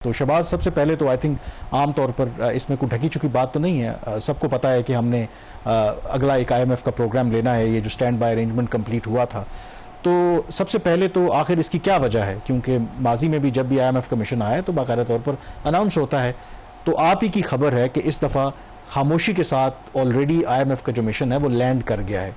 तो शहबाज, सबसे पहले तो आई थिंक आम तौर पर इसमें कोई ढकी चुकी बात तो नहीं है। सबको पता है कि हमने अगला एक IMF का प्रोग्राम लेना है। ये जो स्टैंड बाय अरेंजमेंट कंप्लीट हुआ था, तो सबसे पहले तो आखिर इसकी क्या वजह है? क्योंकि माजी में भी जब भी IMF का मिशन आया तो बाकायदा तौर पर अनाउंस होता है। तो आप ही की खबर है कि इस दफ़ा खामोशी के साथ ऑलरेडी IMF का जो मिशन है वो लैंड कर गया है।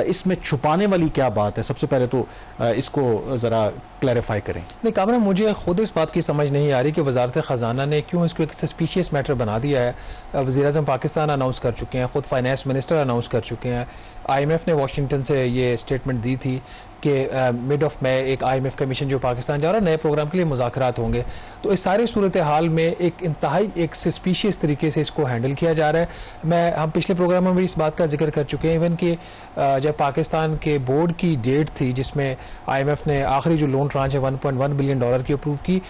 इसमें छुपाने वाली क्या बात है? सबसे पहले तो इसको ज़रा क्लैरिफाई करें। नहीं कामरा, मुझे खुद इस बात की समझ नहीं आ रही कि वजारत ख़जाना ने क्यों इसको एक सस्पिशियस मैटर बना दिया है। वज़ीर-ए-आज़म पाकिस्तान अनाउंस कर चुके हैं, ख़ुद फाइनेंस मिनिस्टर अनाउंस कर चुके हैं। IMF ने वाशिंगटन से ये स्टेटमेंट दी थी कि मिड ऑफ मई एक IMF का मिशन जो पाकिस्तान जा रहा है, नए प्रोग्राम के लिए मुज़ाकरात होंगे। तो इस सारी सूरत हाल में एक इंतहाई एक सस्पिशियस तरीके से इसको हैंडल किया जा रहा है। हम पिछले प्रोग्राम में भी इस बात का जिक्र कर चुके हैं। इवन कि जब पाकिस्तान के बोर्ड की डेट थी जिसमें IMF ने आखिरी जो लोन ट्रांच है $1.1 बिलियन की अप्रूव की,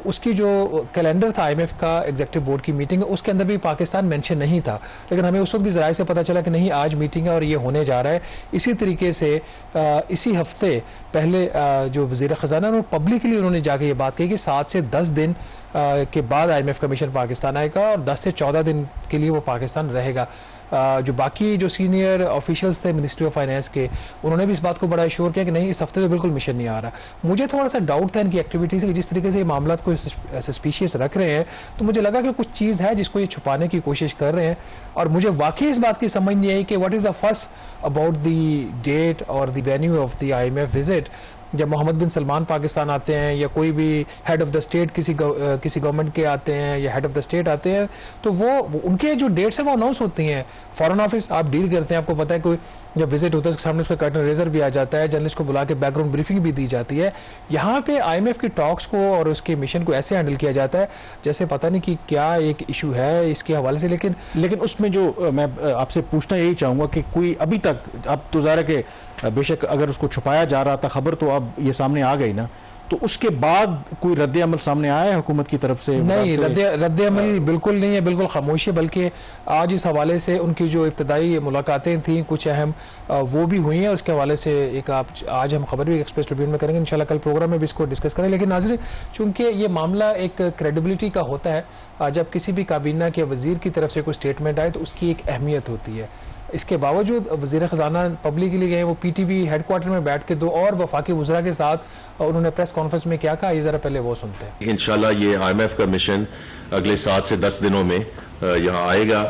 उसकी जो कैलेंडर था IMF का एग्जीक्यूटिव बोर्ड की मीटिंग, उसके अंदर भी पाकिस्तान मेंशन नहीं था। लेकिन हमें उस वक्त भी ज़राए से पता चला कि नहीं, आज मीटिंग है और ये होने जा रहा है। इसी तरीके से इसी हफ्ते पहले जो वज़ीर ख़जाना ने पब्लिकली उन्होंने जाके ये बात कही कि 7 से 10 दिन के बाद IMF का मिशन पाकिस्तान आएगा और 10 से 14 दिन के लिए वो पाकिस्तान रहेगा। जो बाकी जो सीनियर ऑफिशियल्स थे मिनिस्ट्री ऑफ फाइनेंस के, उन्होंने भी इस बात को बड़ा श्योर किया कि नहीं, इस हफ्ते तो बिल्कुल मिशन नहीं आ रहा। मुझे थोड़ा सा डाउट था इनकी एक्टिविटीज़ से, जिस तरीके से ये मामला को सस्पिशियस रख रहे हैं, तो मुझे लगा कि कुछ चीज़ है जिसको ये छुपाने की कोशिश कर रहे हैं। और मुझे वाकई इस बात की समझ नहीं आई कि what is the first about the date और the venue of the IMF visit. जब मोहम्मद बिन सलमान पाकिस्तान आते हैं या कोई भी हेड ऑफ द स्टेट किसी गवर्नमेंट के आते हैं या हेड ऑफ द स्टेट आते हैं, तो वो उनके जो डेट्स हैं वो अनाउंस होती हैं। फॉरेन ऑफिस आप डील करते हैं, आपको पता है, कोई जब विजिट होता है उसके सामने उसका कर्टन रेजर भी आ जाता है, जर्नलिस्ट को बुला के बैकग्राउंड ब्रीफिंग भी दी जाती है। यहाँ पे IMF की टॉक्स को और उसके मिशन को ऐसे हैंडल किया जाता है जैसे पता नहीं कि क्या एक इशू है इसके हवाले से। लेकिन उसमें जो मैं आपसे पूछना यही चाहूँगा कि कोई अभी तक, अब तो ज़ाहिर है कि बेशक अगर उसको छुपाया जा रहा था खबर, तो अब ये सामने आ गई ना, तो उसके बाद कोई रद्द अमल सामने आया है हुकूमत की तरफ से? नहीं, रद्द अमल बिल्कुल नहीं है, बिल्कुल खामोशी। बल्कि आज इस हवाले से उनकी जो इब्तदाई मुलाकातें थी कुछ अहम, वो भी हुई हैं। उसके हवाले से एक आज हम खबर भी एक्सप्रेस ट्रिब्यून में करेंगे, इंशाल्लाह कल प्रोग्राम में भी इसको डिस्कस करें। लेकिन नाज़रीन, चूंकि ये मामला एक क्रेडिबिलिटी का होता है, जब किसी भी काबीना के वजीर की तरफ से कोई स्टेटमेंट आए तो उसकी एक अहमियत होती है। इसके बावजूद वज़ीर ख़जाना पब्लिकली गए, वो PTV हेडक्वार्टर में बैठ के 2 और वफाकी वज़रा के साथ उन्होंने प्रेस कॉन्फ्रेंस में क्या कहा, ये ज़रा पहले वो सुनते हैं। इंशाल्लाह ये IMF का मिशन अगले 7 से 10 दिनों में यहाँ आएगा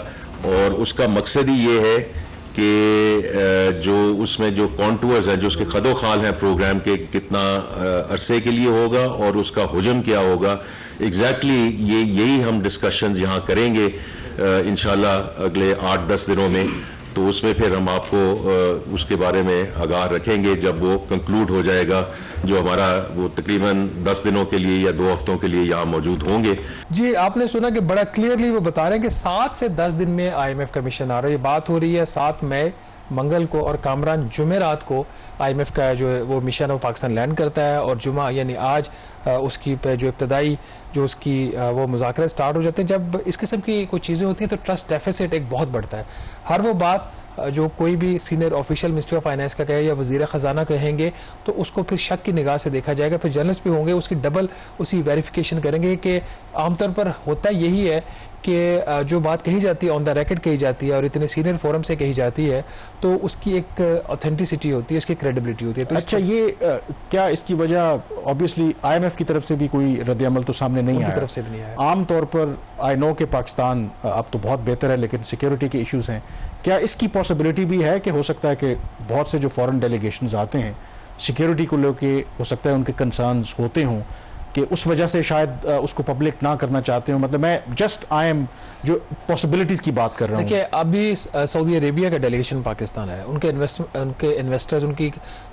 और उसका मकसद ही ये है कि जो उसमें जो कॉन्टूर्स है, जो उसके खदो खाल हैं प्रोग्राम के, कितना अरसे के लिए होगा और उसका हुजम क्या होगा, एग्जैक्टली यही हम डिस्कशंस यहाँ करेंगे इंशाल्लाह अगले 8-10 दिनों में। तो उसमें फिर हम आपको उसके बारे में आगाह रखेंगे जब वो कंक्लूड हो जाएगा, जो हमारा वो तकरीबन 10 दिनों के लिए या 2 हफ्तों के लिए यहाँ मौजूद होंगे। जी, आपने सुना कि बड़ा क्लियरली वो बता रहे हैं कि 7 से 10 दिन में IMF का मिशन आ रहा है। ये बात हो रही है 7 मई मंगल को, और कामरान जुमेरात को IMF का जो वो मिशन है वो पाकिस्तान लैंड करता है, और जुमा यानी आज उसकी जो इब्तदाई जो उसकी वो मुज़ाकरे स्टार्ट हो जाते हैं। जब इस किस्म की कोई चीज़ें होती हैं तो ट्रस्ट डेफिसिट एक बहुत बढ़ता है। हर वो बात जो कोई भी senior official ministry of finance का कहे या वज़ीर ख़जाना कहेंगे तो उसको फिर शक की निगाह से देखा जाएगा। फिर जर्नलिस्ट भी होंगे, उसकी डबल उसी वेरिफिकेशन करेंगे कि आमतौर पर होता यही है कि जो बात कही जाती है ऑन द रिकॉर्ड कही जाती है और इतने सीनियर फोरम से कही जाती है, तो उसकी एक ऑथेंटिसिटी होती है, उसकी क्रेडिबिलिटी होती है। तो अच्छा, ये क्या इसकी वजह ऑब्वियसली IMF की तरफ से भी कोई रद्द अमल तो सामने नहीं आया, तरफ से भी नहीं आया। आम तौर पर आई नो कि पाकिस्तान अब तो बहुत बेहतर है, लेकिन सिक्योरिटी के इश्यूज हैं। क्या इसकी पॉसिबिलिटी भी है कि हो सकता है कि बहुत से जो फॉरेन डेलीगेशंस आते हैं सिक्योरिटी को लेके, हो सकता है उनके कंसर्न्स होते हों कि उस वजह से शायद उसको पब्लिक ना करना चाहते हो? मतलब मैं जस्ट आई एम जो पॉसिबिलिटीज की बात कर रहा हूँ। देखिए, अभी सऊदी अरेबिया का डेलीगेशन पाकिस्तान है, उनके इन्वेस्टर्स, उनकी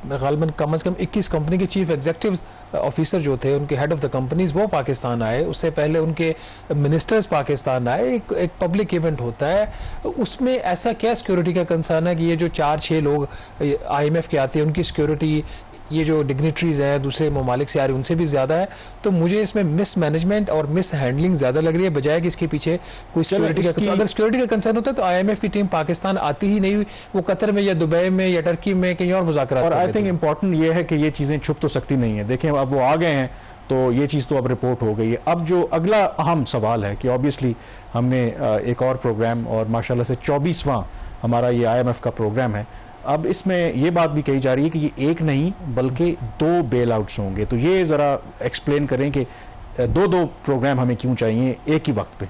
गालिबन कम से कम 21 कंपनी के चीफ एग्जीक्यूटिव ऑफिसर जो थे, उनके हेड ऑफ द कंपनीज, वो पाकिस्तान आए। उससे पहले उनके मिनिस्टर्स पाकिस्तान आए। एक पब्लिक इवेंट होता है, उसमें ऐसा क्या सिक्योरिटी का कंसर्न है कि ये जो 4-6 लोग IMF के आते हैं उनकी सिक्योरिटी, ये जो डिग्निटरीज हैं दूसरे ममालिक से आ रही उनसे भी ज़्यादा है? तो मुझे इसमें मिस मैनेजमेंट और मिस हैंडलिंग ज़्यादा लग रही है, बजाय कि इसके पीछे कोई सिक्योरिटी का। अगर सिक्योरिटी का कंसर्न होता है तो IMF की टीम पाकिस्तान आती ही नहीं, वो कतर में या दुबई में या टर्की में कहीं और मुज़ाकरात। और आई थिंक इम्पोर्टेंट ये है कि ये चीज़ें छुप तो सकती नहीं है। देखें, अब वो आ गए हैं तो ये चीज़ तो अब रिपोर्ट हो गई है। अब जो अगला अहम सवाल है कि ऑब्वियसली हमने एक और प्रोग्राम, और माशाल्लाह से 24वां हमारा ये IMF का प्रोग्राम है। अब इसमें ये बात भी कही जा रही है कि ये एक नहीं बल्कि 2 बेल आउट्स होंगे। तो ये ज़रा एक्सप्लेन करें कि 2 प्रोग्राम हमें क्यों चाहिए एक ही वक्त पे।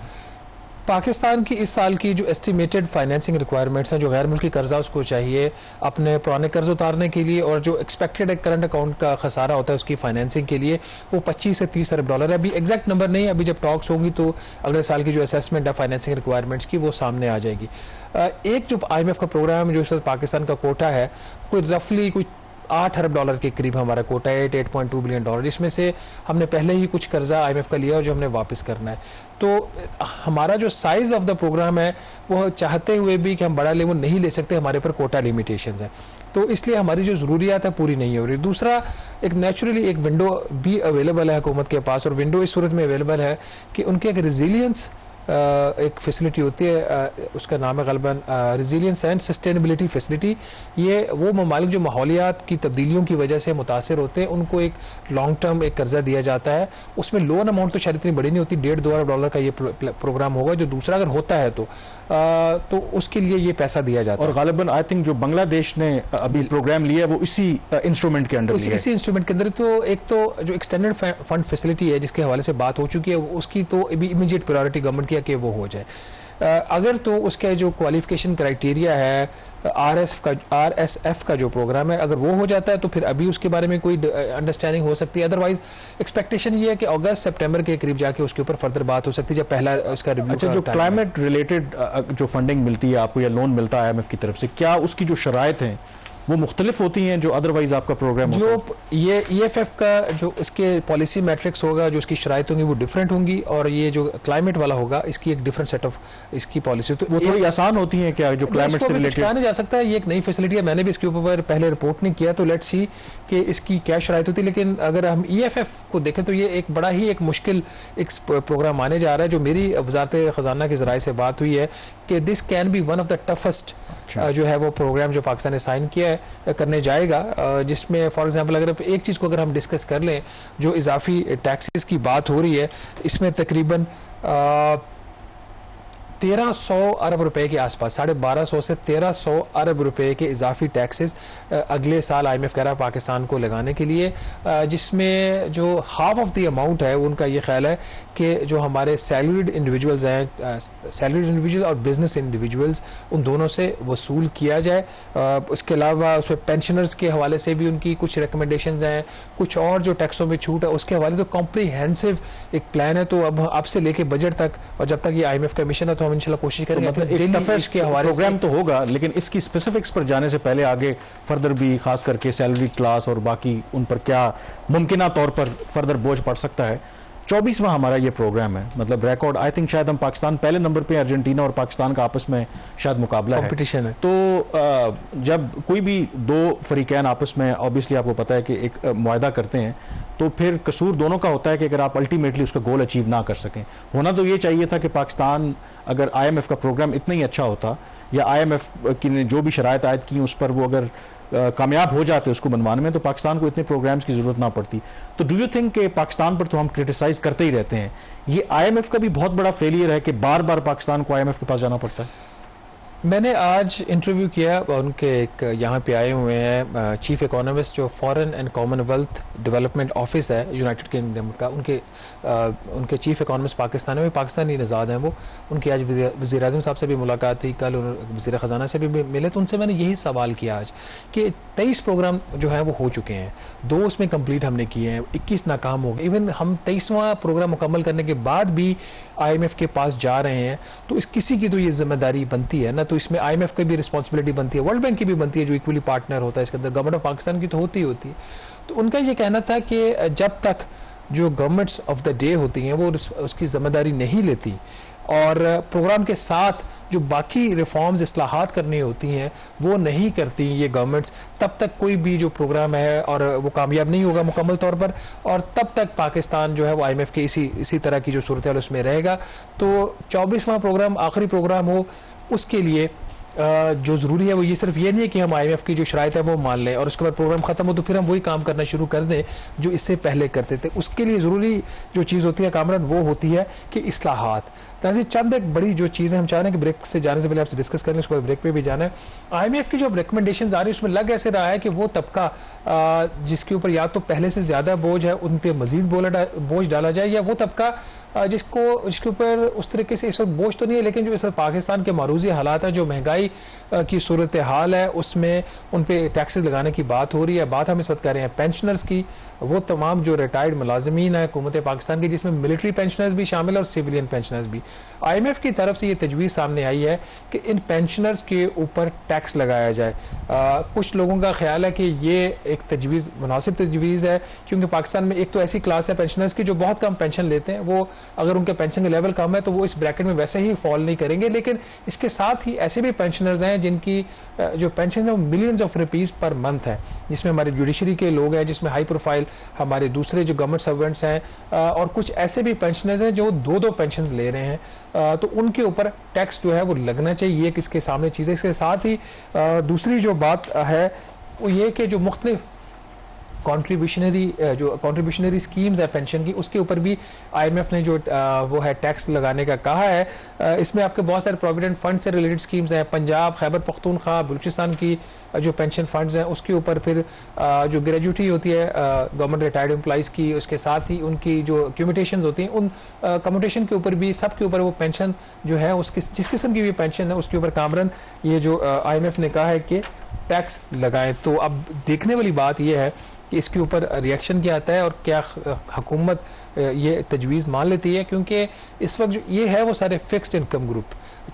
पाकिस्तान की इस साल की जो एस्टिमेटेड फाइनेंसिंग रिक्वायरमेंट्स हैं, जो गैर मुल्की कर्जा उसको चाहिए अपने पुराने कर्ज उतारने के लिए, और जो एक्सपेक्टेड करंट अकाउंट का खसारा होता है उसकी फाइनेंसिंग के लिए, वो 25 से 30 अरब डॉलर है। अभी एग्जैक्ट नंबर नहीं है, अभी जब टॉक्स होंगी तो अगले साल की जो असेसमेंट है फाइनेंसिंग रिक्वायरमेंट्स की वो सामने आ जाएगी। एक जो IMF का प्रोग्राम जो इस वक्त पाकिस्तान का कोटा है, कोई रफली कोई 8 अरब डॉलर के करीब हमारा कोटा है, 8.2 बिलियन डॉलर। इसमें से हमने पहले ही कुछ कर्जा IMF का लिया और जो हमने वापस करना है। तो हमारा जो साइज ऑफ द प्रोग्राम है वो चाहते हुए भी कि हम बड़ा लेवल नहीं ले सकते, हमारे पर कोटा लिमिटेशंस हैं, तो इसलिए हमारी जो ज़रूरियात है पूरी नहीं हो रही। दूसरा, एक नेचुरली एक विंडो भी अवेलेबल है हुकूमत के पास, और विंडो इस सूरत में अवेलेबल है कि उनके एक रेजिलियंस एक फैसिलिटी होती है, उसका नाम है गलबन रेजिलियंस एंड सस्टेनेबिलिटी फैसिलिटी। ये वो ममालिक जो माहौलियात की तब्दीलियों की वजह से मुतासर होते हैं, उनको एक लॉन्ग टर्म एक कर्जा दिया जाता है। उसमें लोन अमाउंट तो शायद इतनी बड़ी नहीं होती, 1.5-2 अरब डॉलर का ये प्रोग्राम होगा। जो दूसरा अगर होता है तो उसके लिए ये पैसा दिया जाता है। और गालिबन आई थिंक जो बांग्लादेश ने अभी प्रोग्राम लिया है वो इसी इंस्ट्रूमेंट के अंडर इसी इंस्ट्रूमेंट के अंदर। तो एक तो जो एक्सटेंडेड फंड फैसिलिटी है जिसके हवाले से बात हो चुकी है, उसकी तो अभी इमीडिएट प्रायोरिटी गवर्नमेंट की कि वो हो जाए। अगर तो उसका जो क्वालिफिकेशन क्राइटेरिया है RSF का जो प्रोग्राम है, अगर वो हो जाता है तो फिर अभी उसके बारे में कोई अंडरस्टैंडिंग हो सकती है। अदरवाइज एक्सपेक्टेशन ये है कि अगस्त सितंबर के करीब जाके उसके ऊपर फर्दर बात हो सकती है, जब पहला उसका रिव्यू। अच्छा, जो क्लाइमेट रिलेटेड जो फंडिंग मिलती है आपको या लोन मिलता है IMF की तरफ से, क्या उसकी जो शराइत हैं वो मुख्तलिफ होती हैं जो अदरवाइज आपका प्रोग्राम जो ये EFF का जो इसके पॉलिसी मैट्रिक्स होगा, जो इसकी शराइत होंगी वो डिफरेंट होंगी, और ये जो क्लाइमेट वाला होगा इसकी एक डिफरेंट सेट ऑफ इसकी पॉलिसी। तो वो थोड़ी आसान होती है क्या जो क्लाइमेट से रिलेटेड? कहा नहीं जा सकता है, ये एक नई फैसिलिटी है, मैंने भी इसके ऊपर पहले रिपोर्ट नहीं किया, तो लेट्स सी कि इसकी क्या शराइत होती है। लेकिन अगर हम EFF को देखें तो ये एक बड़ा ही एक मुश्किल एक प्रोग्राम आने जा रहा है। जो मेरी वजारत खजाना के ज़राए से बात हुई है कि this can be one of the toughest जो है वो प्रोग्राम जो पाकिस्तान ने साइन किया है करने जाएगा, जिसमें फॉर एग्जांपल अगर एक चीज़ को अगर हम डिस्कस कर लें, जो इजाफी टैक्सेस की बात हो रही है, इसमें तकरीबन 1300 अरब रुपए के आसपास, 1250 से 1300 अरब रुपए के इजाफी टैक्सेस अगले साल IMF कह रहा है पाकिस्तान को लगाने के लिए, जिसमें जो हाफ ऑफ द अमाउंट है उनका ये ख्याल है कि जो हमारे सैलरीड इंडिविजुअल्स हैं, सैलरीड इंडिविजुअल और बिजनेस इंडिविजुअल्स, उन दोनों से वसूल किया जाए। उसके अलावा उसमें पेंशनर्स के हवाले से भी उनकी कुछ रिकमेंडेशंस हैं, कुछ और जो टैक्सों में छूट है उसके हवाले तो कॉम्प्रीहेंसिव एक प्लान है। तो अब आपसे लेके बजट तक, और जब तक ये IMF का मिशन है तो हम इंशाल्लाह कोशिश करेंगे। तो मतलब इसके हवाले प्रोग्राम तो होगा, लेकिन इसकी स्पेसिफिक्स पर जाने से पहले आगे फर्दर भी खास करके सैलरी क्लास और बाकी उन पर क्या मुमकिना तौर पर फर्दर बोझ पड़ सकता है। 24वां हमारा ये प्रोग्राम है, मतलब रिकॉर्ड आई थिंक शायद हम पाकिस्तान पहले नंबर पे, अर्जेंटीना और पाकिस्तान का आपस में शायद मुकाबला कंपटीशन है। तो जब कोई भी दो फरीकैन आपस में ऑब्वियसली आपको पता है कि एक मुआहदा करते हैं, तो फिर कसूर दोनों का होता है कि अगर आप अल्टीमेटली उसका गोल अचीव ना कर सकें। होना तो ये चाहिए था कि पाकिस्तान अगर IMF का प्रोग्राम इतना ही अच्छा होता, या IMF की ने जो भी शराइत आयद की उस पर वो अगर कामयाब हो जाते उसको बनवाने में, तो पाकिस्तान को इतने प्रोग्राम्स की जरूरत ना पड़ती। तो डू यू थिंक कि पाकिस्तान पर तो हम क्रिटिसाइज करते ही रहते हैं, ये IMF का भी बहुत बड़ा फेलियर है कि बार बार पाकिस्तान को IMF के पास जाना पड़ता है? मैंने आज इंटरव्यू किया, उनके एक यहाँ पे आए हुए हैं चीफ इकोनॉमिस्ट जो foreign and Commonwealth development office है यूनाइटेड किंगडम का, उनके चीफ इकोनॉमिस्ट पाकिस्तान में पाकिस्तानी नज़ाद हैं वो। उनकी आज वज़ीर आज़म साहब से भी मुलाकात थी, कल वज़ीर ख़जाना से भी मिले, तो उनसे मैंने यही सवाल किया आज कि 23 प्रोग्राम जो हैं वो हो चुके हैं, 2 उसमें कंप्लीट हमने किए हैं, 21 नाकाम हो गए। इवन हम 23वां प्रोग्राम मुकम्मल करने के बाद भी IMF के पास जा रहे हैं, तो इस किसी की तो ये जिम्मेदारी बनती है ना, तो इसमें IMF की भी रिस्पॉन्सिबिलिटी बनती है, वर्ल्ड बैंक की भी बनती है जो इक्वली पार्टनर होता है इसके अंदर, गवर्नमेंट ऑफ पाकिस्तान की तो होती है। तो उनका ये कहना था कि जब तक जो गवर्नमेंट्स ऑफ द डे होती हैं वो उसकी जिम्मेदारी नहीं लेती और प्रोग्राम के साथ जो बाकी रिफॉर्म्स इस्लाहात करनी होती हैं वो नहीं करती ये गवर्नमेंट्स, तब तक कोई भी जो प्रोग्राम है और वो कामयाब नहीं होगा मुकम्मल तौर पर, और तब तक पाकिस्तान जो है वो IMF के इसी तरह की जो सूरत हाल उसमें रहेगा। तो 24वां प्रोग्राम आखिरी प्रोग्राम हो, उसके लिए जो ज़रूरी है वो ये सिर्फ ये नहीं है कि हम IMF की जो शराइत है वो मान लें और उसके बाद प्रोग्राम ख़त्म हो तो फिर हम वही काम करना शुरू कर दें जो इससे पहले करते थे। उसके लिए ज़रूरी जो चीज़ होती है कामरान वो होती है कि इस्लाहात। ताकि चंद एक बड़ी जो चीज़ें हम चाह रहे हैं कि ब्रेक से जाने से पहले आपसे डिस्कस करें, उसके बाद ब्रेक पे भी जाना है। IMF की जो रिकमेंडेशंस आ रही है उसमें लग ऐसे रहा है कि वो तबका जिसके ऊपर या तो पहले से ज़्यादा बोझ है उन पर मज़ीद बोझ डाला जाए, या वो तबका जिसके ऊपर उस तरीके से इस वक्त बोझ तो नहीं है लेकिन जो इस वक्त पाकिस्तान के मारूजी हालात है, जो महंगाई की सूरत हाल है, उसमें उन पे टैक्सेस लगाने की बात हो रही है। बात हम इस वक्त कर रहे हैं पेंशनर्स की, वो तमाम जो रिटायर्ड मुलाजमीन है हुकूमत पाकिस्तान की, जिसमें मिलिट्री पेंशनर्स भी शामिल है और सिविलियन पेंशनर्स भी। IMF की तरफ से ये तजवीज़ सामने आई है कि इन पेंशनर्स के ऊपर टैक्स लगाया जाए। कुछ लोगों का ख्याल है कि ये एक तजवीज़ मुनासिब तजवीज़ है, क्योंकि पाकिस्तान में एक तो ऐसी क्लास है पेंशनर्स की जो बहुत कम पेंशन लेते हैं, वो अगर उनके पेंशन का लेवल कम है तो वो इस ब्रैकेट में वैसे ही फॉल नहीं करेंगे, लेकिन इसके साथ ही ऐसे भी पेंशनर्स हैं जिनकी जो पेंशन है वो millions of rupees per month है, जिसमें हमारे जुडिशरी के लोग हैं, जिसमें हाई प्रोफाइल हमारे दूसरे जो गवर्नमेंट सर्वेंट्स हैं, और कुछ ऐसे भी पेंशनर्स हैं जो दो पेंशन ले रहे हैं। तो उनके ऊपर टैक्स जो है वो लगना चाहिए, ये किसके सामने चीज़ है। इसके साथ ही दूसरी जो बात है वो ये कि जो मुख्तलिफ कॉन्ट्रीब्यूशनरी स्कीम्स है पेंशन की, उसके ऊपर भी IMF ने जो वो है टैक्स लगाने का कहा है। इसमें आपके बहुत सारे प्रोविडेंट फंड से रिलेटेड स्कीम्स हैं, पंजाब, खैबर पख्तूनख्वा, बलूचिस्तान की जो पेंशन फंड्स हैं उसके ऊपर, फिर जो ग्रेजुटी होती है गवर्नमेंट रिटायर्ड एम्प्लॉइज़ की, उसके साथ ही उनकी जो कम्यूटेशन होती हैं उन कम्यूटेशन के ऊपर भी, सब के ऊपर वो पेंशन जो है उसकी जिस किस्म की भी पेंशन है उसके ऊपर कामरन ये जो IMF ने कहा है कि टैक्स लगाएं। तो अब देखने वाली बात यह है कि इसके ऊपर रिएक्शन क्या आता है और क्या हुकूमत ये तजवीज़ मान लेती है, क्योंकि इस वक्त जो ये है वो सारे फिक्स्ड इनकम ग्रुप,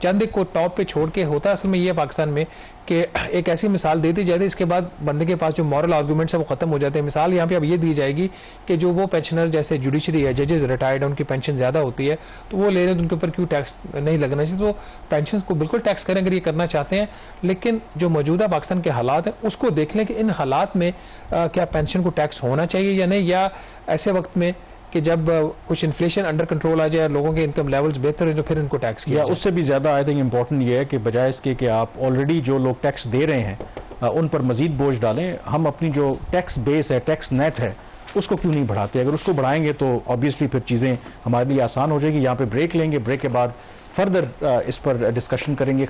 चंद को टॉप पे छोड़ के होता है असल में ये पाकिस्तान में कि एक ऐसी मिसाल दे दी जाती है, इसके बाद बंदे के पास जो मॉरल आर्गूमेंट्स है वो ख़त्म हो जाते हैं। मिसाल यहाँ पे अब ये दी जाएगी कि जो वो पेंशनर्स जैसे जुडिशरी है, जजेस रिटायर्ड है, उनकी पेंशन ज़्यादा होती है तो वो ले रहे हैं, तो उनके ऊपर क्यों टैक्स नहीं लगना चाहिए। तो पेंशन को बिल्कुल टैक्स करें अगर ये करना चाहते हैं, लेकिन जो मौजूदा पाकिस्तान के हालात हैं उसको देख लें कि इन हालात में क्या पेंशन को टैक्स होना चाहिए या नहीं, या ऐसे वक्त में कि जब कुछ इन्फ्लेशन अंडर कंट्रोल आ जाए, लोगों के इनकम लेवल्स बेहतर हैं तो फिर इनको टैक्स किया जाए। उससे भी ज़्यादा आई थिंक इम्पोर्टेंट ये है कि बजाय इसके कि आप ऑलरेडी जो लोग टैक्स दे रहे हैं उन पर मजीद बोझ डालें, हम अपनी जो टैक्स बेस है, टैक्स नेट है, उसको क्यों नहीं बढ़ाते। अगर उसको बढ़ाएंगे तो ऑब्वियसली फिर चीज़ें हमारे लिए आसान हो जाएगी। यहाँ पे ब्रेक लेंगे, ब्रेक के बाद फर्दर इस पर डिस्कशन करेंगे।